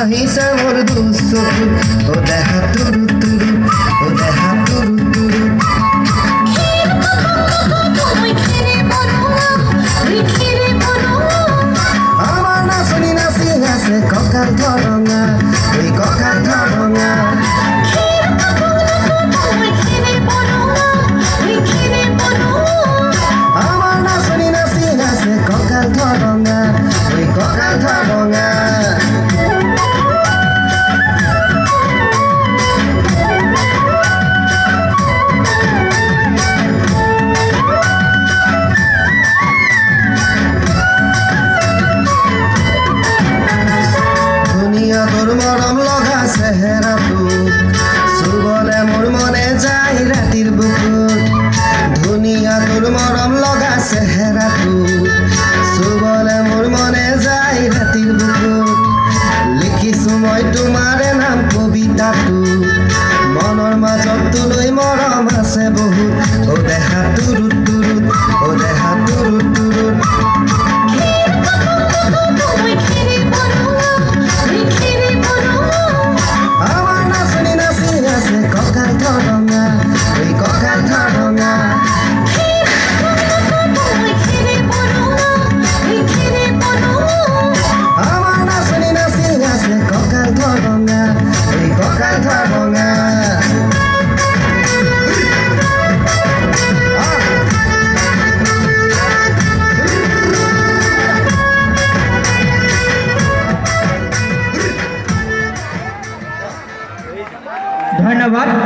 হাহিছে মোর দুচকু ও দেহা তুরু তুরু ও দেহা তুরু তুরু আমার নাচনি নাচি আছে ককাল ধরঙা ওই ককাল ধরঙা আমার নাচনি নাচি আছে ককাল ধরঙা ওই ককাল ধরঙা তোর মরম লগা চেহেৰাটো চুবলে মোৰ মনে যায় ৰাতিৰ বুকুত ধুনীয়া তোৰ মৰম লগা চেহেৰাটো চুবলে মোৰ মনে যায় ৰাতিৰ বুকুত লিখিছো মই তোমাৰে নাম কবিতাটো মনৰ মাজত তোলৈ মৰম আছে বহুত ও দেহা তুৰুত তুৰুত ও দেহা তুৰুত তুৰুত ককাল ধৰঙা ওই ককাল ধৰঙা আমাৰ নাচনি নাচি আছে ককাল ধৰঙা ওই ককাল ধৰঙা ধন্যবাদ।